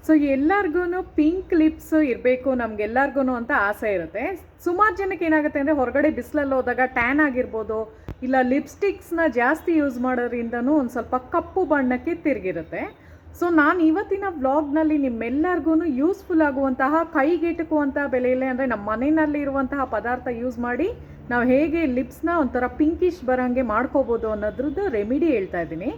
So ಎಲ್ಲರಿಗೂ pink lips ಇರಬೇಕು ನಮಗೆಲ್ಲರಿಗೂ ಅಂತ ಆಸೆ ಇರುತ್ತೆ. ಸುಮಾರು ಜನಕ್ಕೆ ಏನಾಗುತ್ತೆ ಅಂದರೆ ಹೊರಗಡೆ ಬಿಸಿಲಲ್ಲಿ ಹೋದಾಗ ಟ್ಯಾನ್ ಆಗಿರ್ಬೋದು, ಇಲ್ಲ ಲಿಪ್ಸ್ಟಿಕ್ಸ್ನ ಜಾಸ್ತಿ ಯೂಸ್ ಮಾಡೋದ್ರಿಂದನೂ ಒಂದು ಸ್ವಲ್ಪ ಕಪ್ಪು ಬಣ್ಣಕ್ಕೆ ತಿರುಗಿರುತ್ತೆ. ಸೊ ನಾನು ಇವತ್ತಿನ ವ್ಲಾಗ್ನಲ್ಲಿ ನಿಮ್ಮೆಲ್ಲರಿಗೂ ಯೂಸ್ಫುಲ್ ಆಗುವಂತಹ ಕೈಗೆಟುಕುವಂಥ ಬೆಲೆಯಲ್ಲೇ ಅಂದರೆ ನಮ್ಮ ಮನೆಯಲ್ಲಿ ಇರುವಂತಹ ಪದಾರ್ಥ ಯೂಸ್ ಮಾಡಿ ನಾವು ಹೇಗೆ ಲಿಪ್ಸ್ನ ಒಂಥರ ಪಿಂಕಿಶ್ ಬರೋಂಗೆ ಮಾಡ್ಕೋಬೋದು ಅನ್ನೋದ್ರದ್ದು ರೆಮಿಡಿ ಹೇಳ್ತಾ ಇದ್ದೀನಿ.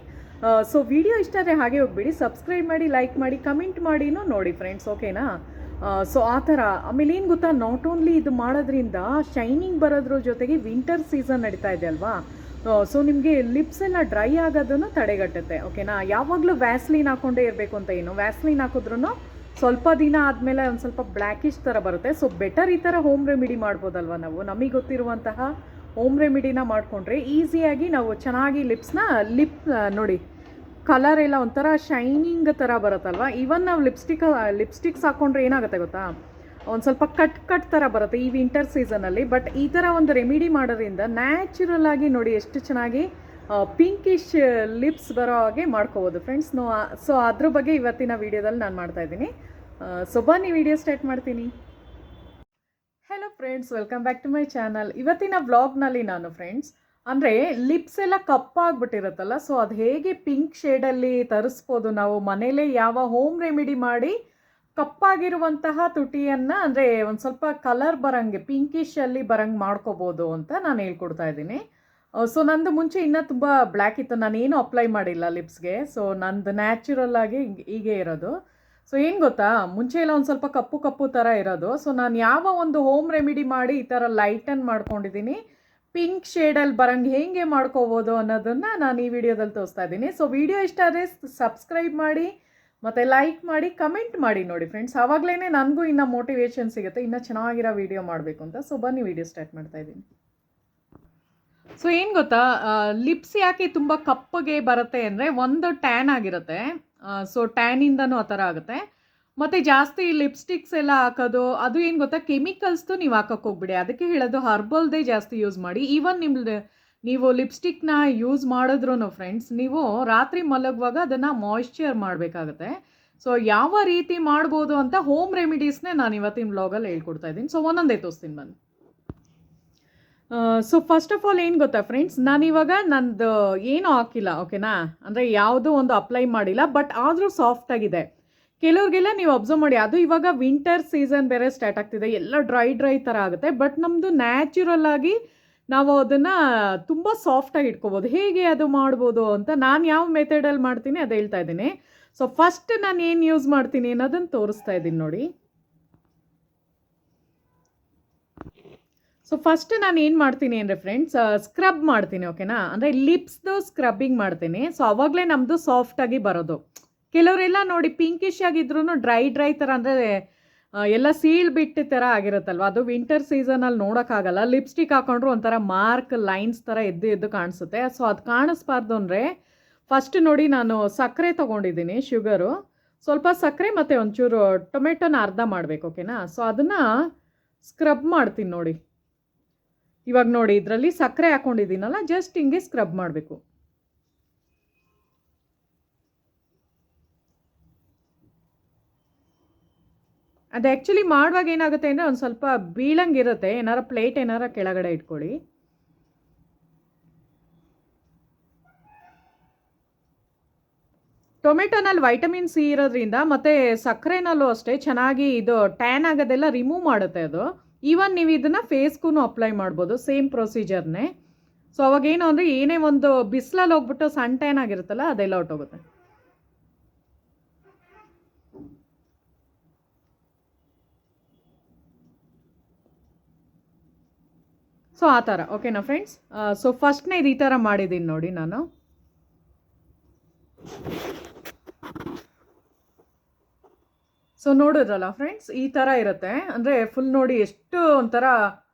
ಸೊ ವಿಡಿಯೋ ಇಷ್ಟ ಆದರೆ ಹಾಗೆ ಹೋಗ್ಬಿಡಿ, ಸಬ್ಸ್ಕ್ರೈಬ್ ಮಾಡಿ, ಲೈಕ್ ಮಾಡಿ, ಕಮೆಂಟ್ ಮಾಡಿನೂ ನೋಡಿ ಫ್ರೆಂಡ್ಸ್, ಓಕೆನಾ? ಸೊ ಆ ಥರ. ಆಮೇಲೆ ಏನು ಗೊತ್ತಾ, ನಾಟ್ ಓನ್ಲಿ ಇದು ಮಾಡೋದ್ರಿಂದ ಶೈನಿಂಗ್ ಬರೋದ್ರ ಜೊತೆಗೆ ವಿಂಟರ್ ಸೀಸನ್ ನಡೀತಾ ಇದೆ ಅಲ್ವಾ, ಸೊ ನಿಮಗೆ ಲಿಪ್ಸ್ ಎಲ್ಲ ಡ್ರೈ ಆಗೋದನ್ನು ತಡೆಗಟ್ಟುತ್ತೆ, ಓಕೆನಾ? ಯಾವಾಗಲೂ ವ್ಯಾಸ್ಲಿನ್ ಹಾಕ್ಕೊಂಡೇ ಇರಬೇಕು ಅಂತ ಏನು, ವ್ಯಾಸ್ಲಿನ್ ಹಾಕಿದ್ರೂ ಸ್ವಲ್ಪ ದಿನ ಆದಮೇಲೆ ಒಂದು ಸ್ವಲ್ಪ ಬ್ಲ್ಯಾಕಿಶ್ ಥರ ಬರುತ್ತೆ. ಸೊ ಬೆಟರ್ ಈ ಥರ ಹೋಮ್ ರೆಮಿಡಿ ಮಾಡ್ಬೋದಲ್ವ ನಾವು, ನಮಗೆ ಗೊತ್ತಿರುವಂತಹ ಹೋಮ್ ರೆಮಿಡಿನ ಮಾಡಿಕೊಂಡ್ರೆ ಈಸಿಯಾಗಿ ನಾವು ಚೆನ್ನಾಗಿ ಲಿಪ್ಸ್ನ ನೋಡಿ ಕಲರ್ ಎಲ್ಲ ಒಂಥರ ಶೈನಿಂಗ್ ಥರ ಬರುತ್ತಲ್ವ. ಈವನ್ ನಾವು ಲಿಪ್ಸ್ಟಿಕ್ಸ್ ಹಾಕ್ಕೊಂಡ್ರೆ ಏನಾಗುತ್ತೆ ಗೊತ್ತಾ, ಒಂದು ಸ್ವಲ್ಪ ಕಟ್ ಥರ ಬರುತ್ತೆ ಈ ವಿಂಟರ್ ಸೀಸನಲ್ಲಿ. ಬಟ್ ಈ ಥರ ಒಂದು ರೆಮಿಡಿ ಮಾಡೋದ್ರಿಂದ ನ್ಯಾಚುರಲ್ ಆಗಿ ನೋಡಿ ಎಷ್ಟು ಚೆನ್ನಾಗಿ ಪಿಂಕಿಶ್ ಲಿಪ್ಸ್ ಬರೋ ಹಾಗೆ ಮಾಡ್ಕೋಬೋದು ಫ್ರೆಂಡ್ಸ್. ಸೊ ಅದ್ರ ಬಗ್ಗೆ ಇವತ್ತಿನ ವೀಡಿಯೋದಲ್ಲಿ ನಾನು ಮಾಡ್ತಾಯಿದ್ದೀನಿ. ಸೊ ಬನ್ನಿ ವಿಡಿಯೋ ಸ್ಟಾರ್ಟ್ ಮಾಡ್ತೀನಿ. Hello friends, welcome back to my channel. ಇವತ್ತಿನ ವ್ಲಾಗ್ನಲ್ಲಿ ನಾನು ಫ್ರೆಂಡ್ಸ್ ಅಂದರೆ ಲಿಪ್ಸ್ ಎಲ್ಲ ಕಪ್ಪಾಗ್ಬಿಟ್ಟಿರುತ್ತಲ್ಲ, ಸೊ ಅದು ಹೇಗೆ ಪಿಂಕ್ ಶೇಡಲ್ಲಿ ತರಿಸ್ಬೋದು ನಾವು ಮನೇಲೇ, ಯಾವ ಹೋಮ್ ರೆಮಿಡಿ ಮಾಡಿ ಕಪ್ಪಾಗಿರುವಂತಹ ತುಟಿಯನ್ನು ಅಂದರೆ ಒಂದು ಸ್ವಲ್ಪ ಕಲರ್ ಬರೋಂಗೆ ಪಿಂಕಿಶಲ್ಲಿ ಬರೋಂಗೆ ಮಾಡ್ಕೋಬೋದು ಅಂತ ನಾನು ಹೇಳ್ಕೊಡ್ತಾ ಇದ್ದೀನಿ. ಸೊ ನಂದು ಮುಂಚೆ ಇನ್ನೂ ತುಂಬ ಬ್ಲ್ಯಾಕ್ ಇತ್ತು, ನಾನೇನು ಅಪ್ಲೈ ಮಾಡಿಲ್ಲ ಲಿಪ್ಸ್ಗೆ. ಸೊ ನಂದು ನ್ಯಾಚುರಲ್ ಆಗಿ ಹೀಗೆ ಇರೋದು. ಸೊ ಏನು ಗೊತ್ತಾ, ಮುಂಚೆ ಎಲ್ಲ ಒಂದು ಸ್ವಲ್ಪ ಕಪ್ಪು ಥರ ಇರೋದು. ಸೊ ನಾನು ಯಾವ ಒಂದು ಹೋಮ್ ರೆಮಿಡಿ ಮಾಡಿ ಈ ಥರ ಲೈಟನ್ ಮಾಡ್ಕೊಂಡಿದ್ದೀನಿ, ಪಿಂಕ್ ಶೇಡಲ್ಲಿ ಬರೋಂಗೆ ಹೇಗೆ ಮಾಡ್ಕೋಬೋದು ಅನ್ನೋದನ್ನು ನಾನು ಈ ವಿಡಿಯೋದಲ್ಲಿ ತೋರಿಸ್ತಾ ಇದ್ದೀನಿ. ಸೊ ವಿಡಿಯೋ ಇಷ್ಟ ಆದರೆ ಸಬ್ಸ್ಕ್ರೈಬ್ ಮಾಡಿ ಮತ್ತು ಲೈಕ್ ಮಾಡಿ, ಕಮೆಂಟ್ ಮಾಡಿ ನೋಡಿ ಫ್ರೆಂಡ್ಸ್, ಆವಾಗಲೇ ನನಗೂ ಇನ್ನೂ ಮೋಟಿವೇಶನ್ ಸಿಗುತ್ತೆ ಇನ್ನೂ ಚೆನ್ನಾಗಿರೋ ವಿಡಿಯೋ ಮಾಡಬೇಕು ಅಂತ. ಸೊ ಬನ್ನಿ ವಿಡಿಯೋ ಸ್ಟಾರ್ಟ್ ಮಾಡ್ತಾ ಇದ್ದೀನಿ. ಸೊ ಏನು ಗೊತ್ತಾ, ಲಿಪ್ಸ್ ಯಾಕೆ ತುಂಬ ಕಪ್ಪಗೆ ಬರುತ್ತೆ ಅಂದರೆ ಒಂದು ಟ್ಯಾನ್ ಆಗಿರುತ್ತೆ. ಸೊ ಟ್ಯಾನಿಂದನೂ ಆ ಥರ ಆಗುತ್ತೆ. ಮತ್ತು ಜಾಸ್ತಿ ಲಿಪ್ಸ್ಟಿಕ್ಸ್ ಎಲ್ಲ ಹಾಕೋದು ಅದು ಏನು ಗೊತ್ತಾ, ಕೆಮಿಕಲ್ಸ್ದು ನೀವು ಹಾಕೋಕ್ಕೆ ಹೋಗ್ಬಿಡಿ. ಅದಕ್ಕೆ ಹೇಳೋದು ಹರ್ಬಲ್ದೇ ಜಾಸ್ತಿ ಯೂಸ್ ಮಾಡಿ. ಈವನ್ ನೀವು ಲಿಪ್ಸ್ಟಿಕ್ನ ಯೂಸ್ ಮಾಡಿದ್ರೂ ಫ್ರೆಂಡ್ಸ್, ನೀವು ರಾತ್ರಿ ಮಲಗುವಾಗ ಅದನ್ನು ಮಾಯ್ಶ್ಚರ್ ಮಾಡಬೇಕಾಗತ್ತೆ. ಸೊ ಯಾವ ರೀತಿ ಮಾಡ್ಬೋದು ಅಂತ ಹೋಮ್ ರೆಮಿಡೀಸ್ನೇ ನಾನು ಇವತ್ತಿನ ವ್ಲಾಗಲ್ಲಿ ಹೇಳ್ಕೊಡ್ತಾ ಇದ್ದೀನಿ. ಸೊ ಒಂದೊಂದೇ ತೋರಿಸ್ತೀನಿ ಬನ್ನಿ. ಸೊ ಫಸ್ಟ್ ಆಫ್ ಆಲ್ ಏನು ಗೊತ್ತಾ ಫ್ರೆಂಡ್ಸ್, ನಾನಿವಾಗ ನಂದು ಏನೂ ಹಾಕಿಲ್ಲ, ಓಕೆನಾ? ಅಂದರೆ ಯಾವುದೂ ಒಂದು ಅಪ್ಲೈ ಮಾಡಿಲ್ಲ, ಬಟ್ ಆದರೂ ಸಾಫ್ಟಾಗಿದೆ. ಕೆಲವ್ರಿಗೆಲ್ಲ ನೀವು ಅಬ್ಸರ್ವ್ ಮಾಡಿ, ಅದು ಇವಾಗ ವಿಂಟರ್ ಸೀಸನ್ ಬೇರೆ ಸ್ಟಾರ್ಟ್ ಆಗ್ತಿದೆ, ಎಲ್ಲ ಡ್ರೈ ಥರ ಆಗುತ್ತೆ. ಬಟ್ ನಮ್ಮದು ನ್ಯಾಚುರಲ್ ಆಗಿ ನಾವು ಅದನ್ನು ತುಂಬ ಸಾಫ್ಟಾಗಿ ಇಟ್ಕೋಬೋದು. ಹೇಗೆ ಅದು ಮಾಡ್ಬೋದು ಅಂತ ನಾನು ಯಾವ ಮೆಥಡಲ್ಲಿ ಮಾಡ್ತೀನಿ ಅದು ಹೇಳ್ತಾ ಇದ್ದೀನಿ. ಸೊ ಫಸ್ಟ್ ನಾನು ಏನು ಯೂಸ್ ಮಾಡ್ತೀನಿ ಅನ್ನೋದನ್ನು ತೋರಿಸ್ತಾ ಇದ್ದೀನಿ ನೋಡಿ. ಸೊ ಫಸ್ಟ್ ನಾನು ಏನು ಮಾಡ್ತೀನಿ ಅಂದರೆ ಫ್ರೆಂಡ್ಸ್, ಸ್ಕ್ರಬ್ ಮಾಡ್ತೀನಿ, ಓಕೆನಾ? ಅಂದರೆ ಲಿಪ್ಸ್ದು ಸ್ಕ್ರಬ್ಬಿಂಗ್ ಮಾಡ್ತೀನಿ. ಸೊ ಅವಾಗಲೇ ನಮ್ಮದು ಸಾಫ್ಟಾಗಿ ಬರೋದು. ಕೆಲವರೆಲ್ಲ ನೋಡಿ ಪಿಂಕಿಶ್ ಆಗಿದ್ರೂ ಡ್ರೈ ಥರ ಅಂದರೆ ಎಲ್ಲ ಸೀಳ್ ಬಿಟ್ಟು ಥರ ಆಗಿರುತ್ತಲ್ವ, ಅದು ವಿಂಟರ್ ಸೀಸನಲ್ಲಿ ನೋಡೋಕ್ಕಾಗಲ್ಲ. ಲಿಪ್ಸ್ಟಿಕ್ ಹಾಕೊಂಡ್ರು ಒಂಥರ ಮಾರ್ಕ್ ಲೈನ್ಸ್ ಥರ ಎದ್ದು ಕಾಣಿಸುತ್ತೆ. ಸೊ ಅದು ಕಾಣಿಸ್ಬಾರ್ದು ಅಂದರೆ ಫಸ್ಟ್ ನೋಡಿ ನಾನು ಸಕ್ಕರೆ ತೊಗೊಂಡಿದ್ದೀನಿ, ಶುಗರು, ಸ್ವಲ್ಪ ಸಕ್ಕರೆ ಮತ್ತು ಒಂಚೂರು ಟೊಮೆಟೊನ ಅರ್ಧ ಮಾಡಬೇಕು, ಓಕೆನಾ? ಸೊ ಅದನ್ನು ಸ್ಕ್ರಬ್ ಮಾಡ್ತೀನಿ ನೋಡಿ. ಇವಾಗ ನೋಡಿ ಇದರಲ್ಲಿ ಸಕ್ಕರೆ ಹಾಕ್ಕೊಂಡಿದ್ದೀನಲ್ಲ, ಜಸ್ಟ್ ಹಿಂಗೆ ಸ್ಕ್ರಬ್ ಮಾಡಬೇಕು. ಅದು ಆ್ಯಕ್ಚುಲಿ ಮಾಡುವಾಗ ಏನಾಗುತ್ತೆ ಅಂದರೆ ಒಂದು ಸ್ವಲ್ಪ ಬೀಳಂಗಿರುತ್ತೆ, ಏನಾರ ಪ್ಲೇಟ್ ಏನಾರ ಕೆಳಗಡೆ ಇಟ್ಕೊಳ್ಳಿ. ಟೊಮೆಟೊನಲ್ಲಿ ವೈಟಮಿನ್ ಸಿ ಇರೋದ್ರಿಂದ ಮತ್ತು ಸಕ್ಕರೆನಲ್ಲೂ ಅಷ್ಟೇ ಚೆನ್ನಾಗಿ ಇದು ಟ್ಯಾನ್ ಆಗೋದೆಲ್ಲ ರಿಮೂವ್ ಮಾಡುತ್ತೆ ಅದು. ಈವನ್ ನೀವು ಇದನ್ನು ಫೇಸ್ಗೂ ಅಪ್ಲೈ ಮಾಡ್ಬೋದು, ಸೇಮ್ ಪ್ರೊಸೀಜರ್ನೇ. ಸೊ ಅವಾಗೇನು ಅಂದರೆ ಏನೇ ಒಂದು ಬಿಸಿಲಲ್ಲಿ ಹೋಗ್ಬಿಟ್ಟು ಸನ್ ಟ್ಯಾನ್ ಆಗಿರುತ್ತಲ್ಲ ಅದೆಲ್ಲ ಹೊಟ್ಟೋಗುತ್ತೆ. ಸೊ ಆ ಥರ, ಓಕೆನಾ ಫ್ರೆಂಡ್ಸ್? ಸೊ ಫಸ್ಟ್ನೇ ಇದು ಈ ಥರ ಮಾಡಿದ್ದೀನಿ ನೋಡಿ ನಾನು. ಸೊ ನೋಡಿದ್ರಲ್ಲ ಫ್ರೆಂಡ್ಸ್, ಈ ಥರ ಇರುತ್ತೆ. ಅಂದರೆ ಫುಲ್ ನೋಡಿ ಎಷ್ಟು ಒಂಥರ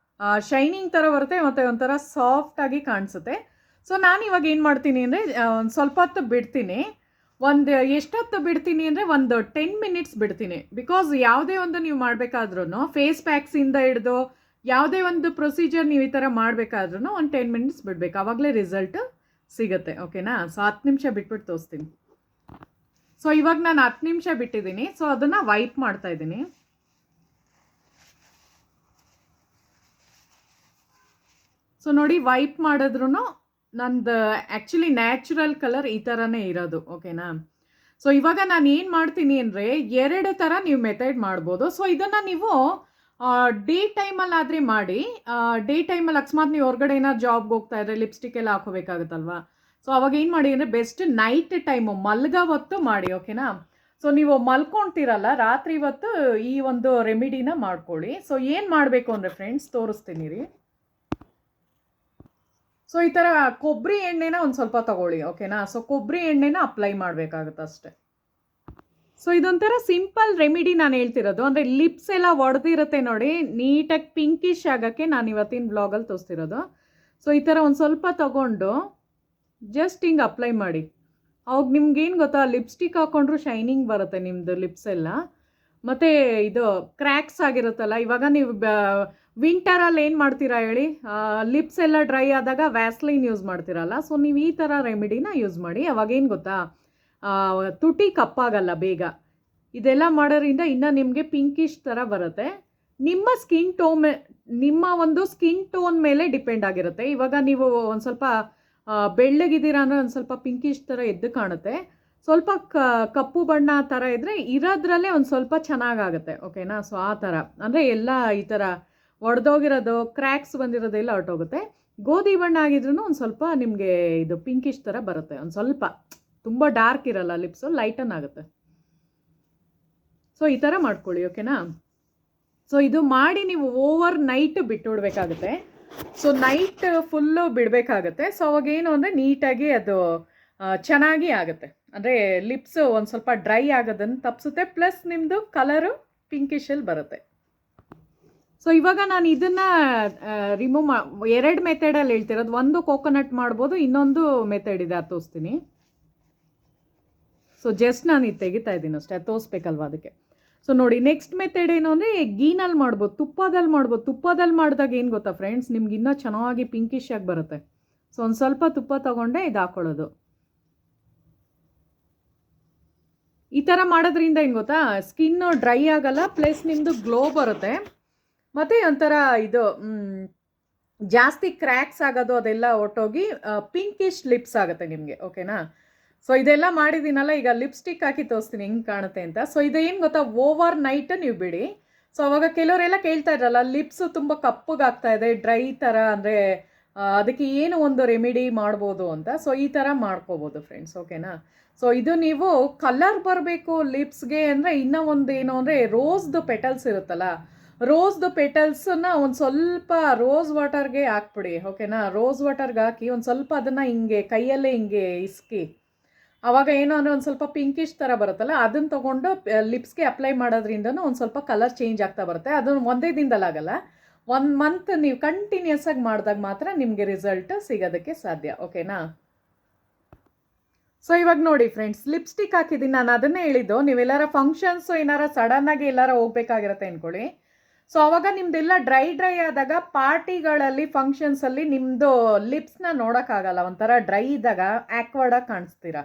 ಶೈನಿಂಗ್ ಥರ ಬರುತ್ತೆ ಮತ್ತು ಒಂಥರ ಸಾಫ್ಟಾಗಿ ಕಾಣಿಸುತ್ತೆ. ಸೊ ನಾನು ಇವಾಗ ಏನು ಮಾಡ್ತೀನಿ ಅಂದರೆ ಒಂದು ಸ್ವಲ್ಪ ಹೊತ್ತು ಬಿಡ್ತೀನಿ. ಎಷ್ಟೊತ್ತು ಬಿಡ್ತೀನಿ ಅಂದರೆ ಒಂದು 10 ಮಿನಿಟ್ಸ್ ಬಿಡ್ತೀನಿ. ಬಿಕಾಸ್ ಯಾವುದೇ ಒಂದು ನೀವು ಮಾಡಬೇಕಾದ್ರೂ ಫೇಸ್ ಪ್ಯಾಕ್ಸಿಂದ ಹಿಡಿದು ಯಾವುದೇ ಒಂದು ಪ್ರೊಸೀಜರ್ ನೀವು ಈ ಥರ ಮಾಡಬೇಕಾದ್ರೂ ಒಂದು 10 ಮಿನಿಟ್ಸ್ ಬಿಡಬೇಕು, ಆವಾಗಲೇ ರಿಸಲ್ಟ್ ಸಿಗುತ್ತೆ, ಓಕೆನಾ? ಸೊ 10 ನಿಮಿಷ ಬಿಟ್ಬಿಟ್ಟು ತೋರಿಸ್ತೀನಿ. ಸೊ ಇವಾಗ ನಾನು 10 ನಿಮಿಷ ಬಿಟ್ಟಿದ್ದೀನಿ. ಸೊ ಅದನ್ನು ವೈಪ್ ಮಾಡ್ತಾ ಇದ್ದೀನಿ. ಸೊ ನೋಡಿ, ವೈಪ್ ಮಾಡಿದ್ರೂ ನಂದು ಆ್ಯಕ್ಚುಲಿ ನ್ಯಾಚುರಲ್ ಕಲರ್ ಈ ಥರನೇ ಇರೋದು. ಓಕೆನಾ? ಸೊ ಇವಾಗ ನಾನು ಏನು ಮಾಡ್ತೀನಿ ಅಂದರೆ 2 ಥರ ನೀವು ಮೆಥಡ್ ಮಾಡ್ಬೋದು. ಸೊ ಇದನ್ನು ನೀವು ಡೇ ಟೈಮಲ್ಲಾದರೆ ಮಾಡಿ. ಡೇ ಟೈಮಲ್ಲಿ ಅಕಸ್ಮಾತ್ ನೀವು ಹೊರಗಡೆ ಏನಾದ್ರು ಜಾಬ್ಗೆ ಹೋಗ್ತಾ ಇದ್ರೆ ಲಿಪ್ಸ್ಟಿಕ್ ಎಲ್ಲ ಹಾಕೋಬೇಕಾಗುತ್ತಲ್ವಾ. ಸೊ ಅವಾಗ ಏನು ಮಾಡಿ ಅಂದರೆ ಬೆಸ್ಟ್ ನೈಟ್ ಟೈಮು ಮಲ್ಗೋ ಹೊತ್ತು ಮಾಡಿ. ಓಕೆನಾ? ಸೊ ನೀವು ಮಲ್ಕೊಳ್ತೀರಲ್ಲ ರಾತ್ರಿ ಹೊತ್ತು ಈ ಒಂದು ರೆಮಿಡಿನ ಮಾಡ್ಕೊಳ್ಳಿ. ಸೊ ಏನು ಮಾಡಬೇಕು ಅಂದರೆ ಫ್ರೆಂಡ್ಸ್ ತೋರಿಸ್ತೀನಿ ರೀ. ಸೊ ಈ ಥರ ಕೊಬ್ಬರಿ ಎಣ್ಣೆನ ಒಂದು ಸ್ವಲ್ಪ ತಗೊಳ್ಳಿ. ಓಕೆನಾ? ಸೊ ಕೊಬ್ಬರಿ ಎಣ್ಣೆನ ಅಪ್ಲೈ ಮಾಡಬೇಕಾಗುತ್ತೆ ಅಷ್ಟೆ. ಸೊ ಇದೊಂಥರ ಸಿಂಪಲ್ ರೆಮಿಡಿ ನಾನು ಹೇಳ್ತಿರೋದು. ಅಂದರೆ ಲಿಪ್ಸ್ ಎಲ್ಲ ಒಡೆದಿರುತ್ತೆ ನೋಡಿ, ನೀಟಾಗಿ ಪಿಂಕಿಶ್ ಆಗೋಕ್ಕೆ ನಾನು ಇವತ್ತಿನ ಬ್ಲಾಗಲ್ಲಿ ತೋರಿಸ್ತಿರೋದು. ಸೊ ಈ ಥರ ಒಂದು ಸ್ವಲ್ಪ ತಗೊಂಡು ಜಸ್ಟ್ ಹಿಂಗೆ ಅಪ್ಲೈ ಮಾಡಿ. ಅವಾಗ ನಿಮ್ಗೇನು ಗೊತ್ತಾ, ಲಿಪ್ಸ್ಟಿಕ್ ಹಾಕ್ಕೊಂಡ್ರು ಶೈನಿಂಗ್ ಬರುತ್ತೆ ನಿಮ್ಮದು ಲಿಪ್ಸ್ ಎಲ್ಲ. ಮತ್ತು ಇದು ಕ್ರ್ಯಾಕ್ಸ್ ಆಗಿರುತ್ತಲ್ಲ, ಇವಾಗ ನೀವು ವಿಂಟರಲ್ಲಿ ಏನು ಮಾಡ್ತೀರಾ ಹೇಳಿ, ಲಿಪ್ಸ್ ಎಲ್ಲ ಡ್ರೈ ಆದಾಗ ವ್ಯಾಸ್ಲೈನ್ ಯೂಸ್ ಮಾಡ್ತೀರಲ್ಲ. ಸೊ ನೀವು ಈ ಥರ ರೆಮಿಡಿನ ಯೂಸ್ ಮಾಡಿ. ಅವಾಗೇನು ಗೊತ್ತಾ, ತುಟಿ ಕಪ್ಪಾಗಲ್ಲ ಬೇಗ. ಇದೆಲ್ಲ ಮಾಡೋದ್ರಿಂದ ಇನ್ನೂ ನಿಮಗೆ ಪಿಂಕಿಶ್ ಥರ ಬರುತ್ತೆ. ನಿಮ್ಮ ಒಂದು ಸ್ಕಿನ್ ಟೋನ್ ಮೇಲೆ ಡಿಪೆಂಡ್ ಆಗಿರುತ್ತೆ. ಇವಾಗ ನೀವು ಒಂದು ಸ್ವಲ್ಪ ಬೆಳ್ಳಗಿದ್ದೀರಾ ಅಂದರೆ ಒಂದು ಸ್ವಲ್ಪ ಪಿಂಕಿಶ್ ಥರ ಎದ್ದು ಕಾಣುತ್ತೆ. ಸ್ವಲ್ಪ ಕಪ್ಪು ಬಣ್ಣ ಥರ ಇದ್ದರೆ ಇರೋದ್ರಲ್ಲೇ ಒಂದು ಸ್ವಲ್ಪ ಚೆನ್ನಾಗಾಗುತ್ತೆ. ಓಕೆನಾ? ಸೊ ಆ ಥರ ಅಂದರೆ ಎಲ್ಲ ಈ ಥರ ಒಡೆದೋಗಿರೋದು, ಕ್ರ್ಯಾಕ್ಸ್ ಬಂದಿರೋದೆಲ್ಲ ಹೊರಟೋಗುತ್ತೆ. ಗೋಧಿ ಬಣ್ಣ ಆಗಿದ್ರೂ ಒಂದು ಸ್ವಲ್ಪ ನಿಮಗೆ ಇದು ಪಿಂಕಿಶ್ ಥರ ಬರುತ್ತೆ. ಒಂದು ಸ್ವಲ್ಪ ತುಂಬ ಡಾರ್ಕ್ ಇರಲ್ಲ ಲಿಪ್ಸು, ಲೈಟನ್ ಆಗುತ್ತೆ. ಸೊ ಈ ಥರ ಮಾಡ್ಕೊಳ್ಳಿ. ಓಕೆನಾ? ಸೊ ಇದು ಮಾಡಿ ನೀವು ಓವರ್ ನೈಟ್ ಬಿಟ್ಟುಬಿಡ್ಬೇಕಾಗುತ್ತೆ. ಸೊ ನೈಟ್ ಫುಲ್ಲು ಬಿಡಬೇಕಾಗತ್ತೆ. ಸೊ ಅವಾಗೇನು ಅಂದರೆ ನೀಟಾಗಿ ಅದು ಚೆನ್ನಾಗಿ ಆಗುತ್ತೆ. ಅಂದರೆ ಲಿಪ್ಸು ಒಂದು ಸ್ವಲ್ಪ ಡ್ರೈ ಆಗೋದನ್ನು ತಪ್ಪಿಸುತ್ತೆ. ಪ್ಲಸ್ ನಿಮ್ಮದು ಕಲರು ಪಿಂಕಿಶಲ್ಲಿ ಬರುತ್ತೆ. ಸೊ ಇವಾಗ ನಾನು ಇದನ್ನು ರಿಮೂವ್ 2 ಮೆಥಡಲ್ಲಿ ಹೇಳ್ತಿರೋದು. ಒಂದು ಕೋಕೋನಟ್ ಮಾಡ್ಬೋದು, ಇನ್ನೊಂದು ಮೆಥಡ್ ಇದೆ, ಅದು ತೋರಿಸ್ತೀನಿ. ಸೊ ಜಸ್ಟ್ ನಾನು ಇದು ತೆಗಿತಾ ಇದ್ದೀನಿ ಅಷ್ಟೇ, ಅದು ತೋರಿಸ್ಬೇಕಲ್ವ ಅದಕ್ಕೆ. ಸೊ ನೋಡಿ, ನೆಕ್ಸ್ಟ್ ಮೆಥಡ್ ಏನು ಅಂದರೆ ಗೀನಲ್ಲಿ ಮಾಡ್ಬೋದು, ತುಪ್ಪದಲ್ಲಿ ಮಾಡ್ಬೋದು. ತುಪ್ಪದಲ್ಲಿ ಮಾಡಿದಾಗ ಏನು ಗೊತ್ತಾ ಫ್ರೆಂಡ್ಸ್, ನಿಮ್ಗೆ ಇನ್ನೂ ಚೆನ್ನಾಗಿ ಪಿಂಕಿಶ್ ಆಗಿ ಬರುತ್ತೆ. ಸೊ ಒಂದು ಸ್ವಲ್ಪ ತುಪ್ಪ ತೊಗೊಂಡೆ ಇದು ಹಾಕ್ಕೊಳ್ಳೋದು. ಈ ಥರ ಮಾಡೋದ್ರಿಂದ ಏನು ಗೊತ್ತಾ, ಸ್ಕಿನ್ನು ಡ್ರೈ ಆಗಲ್ಲ, ಪ್ಲಸ್ ನಿಮ್ಮದು ಗ್ಲೋ ಬರುತ್ತೆ. ಮತ್ತು ಒಂಥರ ಇದು ಜಾಸ್ತಿ ಕ್ರ್ಯಾಕ್ಸ್ ಆಗೋದು ಅದೆಲ್ಲ ಹೊಟ್ಟೋಗಿ ಪಿಂಕಿಶ್ ಲಿಪ್ಸ್ ಆಗುತ್ತೆ ನಿಮಗೆ. ಓಕೆನಾ? ಸೊ ಇದೆಲ್ಲ ಮಾಡಿದ್ದೀನಲ್ಲ, ಈಗ ಲಿಪ್ಸ್ಟಿಕ್ ಹಾಕಿ ತೋರಿಸ್ತೀನಿ ಹೆಂಗೆ ಕಾಣುತ್ತೆ ಅಂತ. ಸೊ ಇದೇನು ಗೊತ್ತಾ, ಓವರ್ ನೈಟ್ ನೀವು ಬಿಡಿ. ಸೊ ಅವಾಗ ಕೆಲವರೆಲ್ಲ ಕೇಳ್ತಾ ಇದ್ರಲ್ಲ, ಲಿಪ್ಸು ತುಂಬ ಕಪ್ಪಗಾಗ್ತಾ ಇದೆ, ಡ್ರೈ ಥರ, ಅಂದರೆ ಅದಕ್ಕೆ ಏನು ಒಂದು ರೆಮಿಡಿ ಮಾಡ್ಬೋದು ಅಂತ. ಸೊ ಈ ಥರ ಮಾಡ್ಕೋಬೋದು ಫ್ರೆಂಡ್ಸ್. ಓಕೆನಾ? ಸೊ ಇದು ನೀವು ಕಲರ್ ಬರಬೇಕು ಲಿಪ್ಸ್ಗೆ ಅಂದರೆ ಇನ್ನೂ ಒಂದು ಏನು ಅಂದರೆ ರೋಸ್ದು ಪೆಟಲ್ಸ್ ಇರುತ್ತಲ್ಲ, ರೋಸ್ದು ಪೆಟಲ್ಸನ್ನ ಒಂದು ಸ್ವಲ್ಪ ರೋಸ್ ವಾಟರ್ಗೆ ಹಾಕ್ಬಿಡಿ. ಓಕೆನಾ? ರೋಸ್ ವಾಟರ್ಗೆ ಹಾಕಿ ಒಂದು ಸ್ವಲ್ಪ ಅದನ್ನು ಹಿಂಗೆ ಕೈಯಲ್ಲೇ ಹಿಂಗೆ ಇಸ್ಕಿ, ಆವಾಗ ಏನು ಅಂದರೆ ಒಂದು ಸ್ವಲ್ಪ ಪಿಂಕಿಶ್ ಥರ ಬರುತ್ತಲ್ಲ, ಅದನ್ನು ತೊಗೊಂಡು ಲಿಪ್ಸ್ಗೆ ಅಪ್ಲೈ ಮಾಡೋದ್ರಿಂದನೂ ಒಂದು ಸ್ವಲ್ಪ ಕಲರ್ ಚೇಂಜ್ ಆಗ್ತಾ ಬರುತ್ತೆ. ಅದನ್ನು ಒಂದೇ ದಿನದಲ್ಲಾಗಲ್ಲ, 1 ಮಂತ್ ನೀವು ಕಂಟಿನ್ಯೂಸ್ ಆಗಿ ಮಾಡಿದಾಗ ಮಾತ್ರ ನಿಮಗೆ ರಿಸಲ್ಟ್ ಸಿಗೋದಕ್ಕೆ ಸಾಧ್ಯ. ಓಕೆನಾ? ಸೊ ಇವಾಗ ನೋಡಿ ಫ್ರೆಂಡ್ಸ್, ಲಿಪ್ಸ್ಟಿಕ್ ಹಾಕಿದ್ದೀನಿ. ನಾನು ಅದನ್ನೇ ಹೇಳಿದ್ದು, ನೀವೆಲ್ಲರ ಫಂಕ್ಷನ್ಸು ಏನಾರ ಸಡನ್ನಾಗಿ ಎಲ್ಲಾರ ಹೋಗ್ಬೇಕಾಗಿರುತ್ತೆ ಅಂದ್ಕೊಳ್ಳಿ. ಸೊ ಅವಾಗ ನಿಮ್ಮದೆಲ್ಲ ಡ್ರೈ ಆದಾಗ ಪಾರ್ಟಿಗಳಲ್ಲಿ, ಫಂಕ್ಷನ್ಸಲ್ಲಿ ನಿಮ್ಮದು ಲಿಪ್ಸ್ನ ನೋಡೋಕ್ಕಾಗಲ್ಲ, ಒಂಥರ ಡ್ರೈ ಇದ್ದಾಗ ಆಕ್ವರ್ಡಾಗಿ ಕಾಣಿಸ್ತೀರಾ.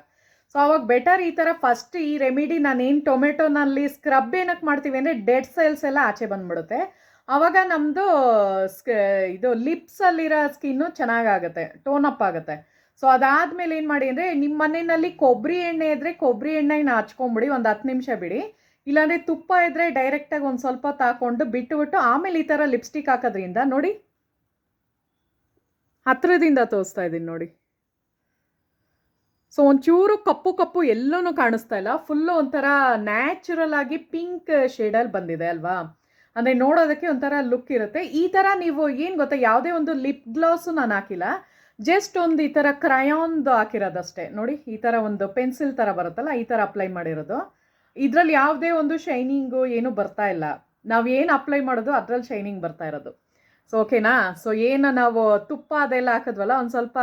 ಸೊ ಅವಾಗ ಬೆಟರ್ ಈ ಥರ ಫಸ್ಟ್ ಈ ರೆಮಿಡಿ ನಾನೇನು ಟೊಮೆಟೊನಲ್ಲಿ ಸ್ಕ್ರಬ್ ಏನಕ್ಕೆ ಮಾಡ್ತೀವಿ ಅಂದರೆ ಡೆಡ್ ಸೆಲ್ಸ್ ಎಲ್ಲ ಆಚೆ ಬಂದ್ಬಿಡುತ್ತೆ. ಆವಾಗ ನಮ್ಮದು ಇದು ಲಿಪ್ಸಲ್ಲಿರೋ ಸ್ಕಿನ್ನು ಚೆನ್ನಾಗಾಗುತ್ತೆ, ಟೋನ್ ಅಪ್ ಆಗುತ್ತೆ. ಸೊ ಅದಾದಮೇಲೆ ಏನು ಮಾಡಿ ಅಂದರೆ, ನಿಮ್ಮ ಮನೆಯಲ್ಲಿ ಕೊಬ್ಬರಿ ಎಣ್ಣೆ ಇದ್ದರೆ ಕೊಬ್ಬರಿ ಎಣ್ಣೆನ ಹಚ್ಕೊಂಬಿಡಿ, ಒಂದು 10 ನಿಮಿಷ ಬಿಡಿ. ಇಲ್ಲಾಂದರೆ ತುಪ್ಪ ಇದ್ದರೆ ಡೈರೆಕ್ಟಾಗಿ ಒಂದು ಸ್ವಲ್ಪ ತಾಕೊಂಡು ಬಿಟ್ಟುಬಿಟ್ಟು ಆಮೇಲೆ ಈ ಥರ ಲಿಪ್ಸ್ಟಿಕ್ ಹಾಕೋದ್ರಿಂದ ನೋಡಿ, ಹತ್ತಿರದಿಂದ ತೋರಿಸ್ತಾ ಇದ್ದೀನಿ ನೋಡಿ. ಸೊ ಒಂಚೂರು ಕಪ್ಪು ಎಲ್ಲೂ ಕಾಣಿಸ್ತಾ ಇಲ್ಲ, ಫುಲ್ಲು ಒಂಥರ ನ್ಯಾಚುರಲ್ ಆಗಿ ಪಿಂಕ್ ಶೇಡಲ್ಲಿ ಬಂದಿದೆ ಅಲ್ವಾ. ಅಂದರೆ ನೋಡೋದಕ್ಕೆ ಒಂಥರ ಲುಕ್ ಇರುತ್ತೆ. ಈ ಥರ ನೀವು ಏನು ಗೊತ್ತಾ, ಯಾವುದೇ ಒಂದು ಲಿಪ್ ಗ್ಲಾಸು ನಾನು ಹಾಕಿಲ್ಲ, ಜಸ್ಟ್ ಒಂದು ಈ ಥರ ಕ್ರಯಾನ್ದು ಹಾಕಿರೋದಷ್ಟೇ. ನೋಡಿ, ಈ ಥರ ಒಂದು ಪೆನ್ಸಿಲ್ ಥರ ಬರುತ್ತಲ್ಲ, ಈ ಥರ ಅಪ್ಲೈ ಮಾಡಿರೋದು. ಇದರಲ್ಲಿ ಯಾವುದೇ ಒಂದು ಶೈನಿಂಗು ಏನೂ ಬರ್ತಾ ಇಲ್ಲ. ನಾವು ಏನು ಅಪ್ಲೈ ಮಾಡೋದು ಅದರಲ್ಲಿ ಶೈನಿಂಗ್ ಬರ್ತಾ ಇರೋದು. ಸೊ ಓಕೆನಾ? ಸೊ ಏನು ನಾವು ತುಪ್ಪ ಅದೆಲ್ಲ ಹಾಕಿದ್ವಲ್ಲ, ಒಂದು ಸ್ವಲ್ಪ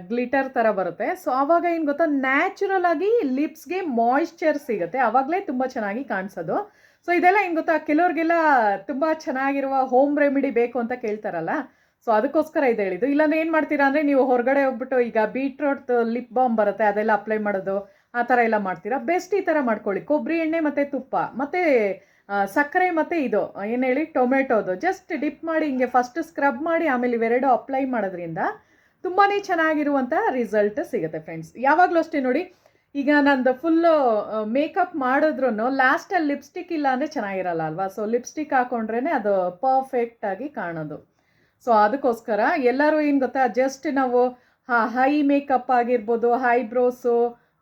ಗ್ಲಿಟರ್ ಥರ ಬರುತ್ತೆ. ಸೊ ಆವಾಗ ಏನು ಗೊತ್ತಾ, ನ್ಯಾಚುರಲ್ ಆಗಿ ಲಿಪ್ಸ್ಗೆ ಮಾಯಿಶ್ಚರ್ ಸಿಗುತ್ತೆ, ಆವಾಗಲೇ ತುಂಬ ಚೆನ್ನಾಗಿ ಕಾಣಿಸೋದು. ಸೊ ಇದೆಲ್ಲ ಏನು ಗೊತ್ತಾ, ಕೆಲವ್ರಿಗೆಲ್ಲ ತುಂಬ ಚೆನ್ನಾಗಿರುವ ಹೋಮ್ ರೆಮಿಡಿ ಬೇಕು ಅಂತ ಕೇಳ್ತಾರಲ್ಲ, ಸೊ ಅದಕ್ಕೋಸ್ಕರ ಇದು ಹೇಳಿದ್ದು. ಇಲ್ಲಾಂದ್ರೆ ಏನು ಮಾಡ್ತೀರಾ ಅಂದರೆ, ನೀವು ಹೊರಗಡೆ ಹೋಗ್ಬಿಟ್ಟು ಈಗ ಬೀಟ್ರೋಟ್ ಲಿಪ್ ಬಾಮ್ ಬರುತ್ತೆ, ಅದೆಲ್ಲ ಅಪ್ಲೈ ಮಾಡೋದು, ಆ ಥರ ಎಲ್ಲ ಮಾಡ್ತೀರಾ, ಬೆಸ್ಟ್ ಈ ಥರ ಮಾಡ್ಕೊಳ್ಳಿ. ಕೊಬ್ಬರಿ ಎಣ್ಣೆ ಮತ್ತು ತುಪ್ಪ ಮತ್ತು ಸಕ್ಕರೆ ಮತ್ತು ಇದು ಏನು ಹೇಳಿ ಟೊಮೆಟೊದು ಜಸ್ಟ್ ಡಿಪ್ ಮಾಡಿ ಹಿಂಗೆ ಫಸ್ಟ್ ಸ್ಕ್ರಬ್ ಮಾಡಿ ಆಮೇಲೆ ಇವೆರಡು ಅಪ್ಲೈ ಮಾಡೋದ್ರಿಂದ ತುಂಬಾ ಚೆನ್ನಾಗಿರುವಂಥ ರಿಸಲ್ಟ್ ಸಿಗುತ್ತೆ ಫ್ರೆಂಡ್ಸ್. ಯಾವಾಗಲೂ ಅಷ್ಟೇ ನೋಡಿ, ಈಗ ನಂದು ಫುಲ್ಲು ಮೇಕಪ್ ಮಾಡಿದ್ರೂ ಲಾಸ್ಟಲ್ಲಿ ಲಿಪ್ಸ್ಟಿಕ್ ಇಲ್ಲ ಅಂದರೆ ಚೆನ್ನಾಗಿರಲ್ಲ ಅಲ್ವಾ. ಸೊ ಲಿಪ್ಸ್ಟಿಕ್ ಹಾಕೊಂಡ್ರೇ ಅದು ಪರ್ಫೆಕ್ಟಾಗಿ ಕಾಣೋದು. ಸೊ ಅದಕ್ಕೋಸ್ಕರ ಎಲ್ಲರೂ ಏನು ಗೊತ್ತಾ, ಜಸ್ಟ್ ನಾವು ಹೈ ಮೇಕಪ್ ಆಗಿರ್ಬೋದು, ಐಬ್ರೋಸು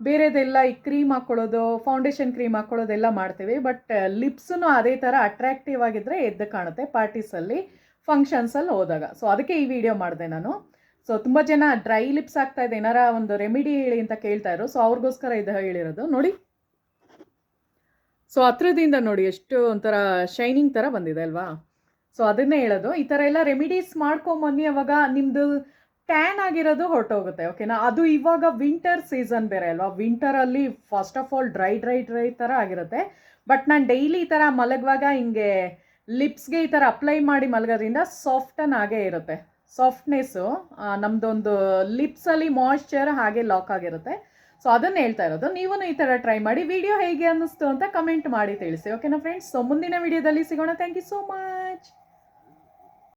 ಬೇರೆದೆಲ್ಲ ಈ ಕ್ರೀಮ್ ಹಾಕ್ಕೊಳ್ಳೋದು, ಫೌಂಡೇಶನ್ ಕ್ರೀಮ್ ಹಾಕ್ಕೊಳ್ಳೋದೆಲ್ಲ ಮಾಡ್ತೀವಿ. ಬಟ್ ಲಿಪ್ಸೂ ಅದೇ ಥರ ಅಟ್ರಾಕ್ಟಿವ್ ಆಗಿದ್ದರೆ ಎದ್ದು ಕಾಣುತ್ತೆ ಪಾರ್ಟೀಸಲ್ಲಿ, ಫಂಕ್ಷನ್ಸಲ್ಲಿ ಹೋದಾಗ. ಸೊ ಅದಕ್ಕೆ ಈ ವಿಡಿಯೋ ಮಾಡಿದೆ ನಾನು. ಸೊ ತುಂಬ ಜನ ಡ್ರೈ ಲಿಪ್ಸ್ ಆಗ್ತಾ ಇದೆ, ಏನಾರ ಒಂದು ರೆಮಿಡಿ ಹೇಳಿ ಅಂತ ಕೇಳ್ತಾ ಇದ್ರು. ಸೊ ಅವ್ರಿಗೋಸ್ಕರ ಇದು ಹೇಳಿರೋದು ನೋಡಿ. ಸೊ ಹತ್ರದಿಂದ ನೋಡಿ ಎಷ್ಟು ಒಂಥರ ಶೈನಿಂಗ್ ಥರ ಬಂದಿದೆ ಅಲ್ವಾ. ಸೊ ಅದನ್ನೇ ಹೇಳೋದು, ಈ ಥರ ಎಲ್ಲ ರೆಮಿಡೀಸ್ ಮಾಡ್ಕೊಂಬನ್ನಿ, ಅವಾಗ ನಿಮ್ಮದು ಟ್ಯಾನ್ ಆಗಿರೋದು ಹೊರಟೋಗುತ್ತೆ. ಓಕೆನಾ. ಅದು ಇವಾಗ ವಿಂಟರ್ ಸೀಸನ್ ಬೇರೆ ಅಲ್ವಾ. ವಿಂಟರಲ್ಲಿ ಫಸ್ಟ್ ಆಫ್ ಆಲ್ ಡ್ರೈ ಥರ ಆಗಿರುತ್ತೆ. ಬಟ್ ನಾನು ಡೈಲಿ ಈ ಥರ ಮಲಗುವಾಗ ಹಿಂಗೆ ಲಿಪ್ಸ್ಗೆ ಈ ಥರ ಅಪ್ಲೈ ಮಾಡಿ ಮಲಗೋದ್ರಿಂದ ಸಾಫ್ಟನ್ ಆಗೇ ಇರುತ್ತೆ. ಸಾಫ್ಟ್ನೆಸ್ಸು ನಮ್ಮದೊಂದು ಲಿಪ್ಸಲ್ಲಿ ಮಾಯ್ಶ್ಚರ್ ಹಾಗೆ ಲಾಕ್ ಆಗಿರುತ್ತೆ. ಸೊ ಅದನ್ನು ಹೇಳ್ತಾ ಇರೋದು. ನೀವು ಈ ಥರ ಟ್ರೈ ಮಾಡಿ. ವಿಡಿಯೋ ಹೇಗೆ ಅನ್ನಿಸ್ತು ಅಂತ ಕಮೆಂಟ್ ಮಾಡಿ ತಿಳಿಸಿ. ಓಕೆನಾ ಫ್ರೆಂಡ್ಸ್. ಸೊ ಮುಂದಿನ ವಿಡಿಯೋದಲ್ಲಿ ಸಿಗೋಣ. Thank you so much.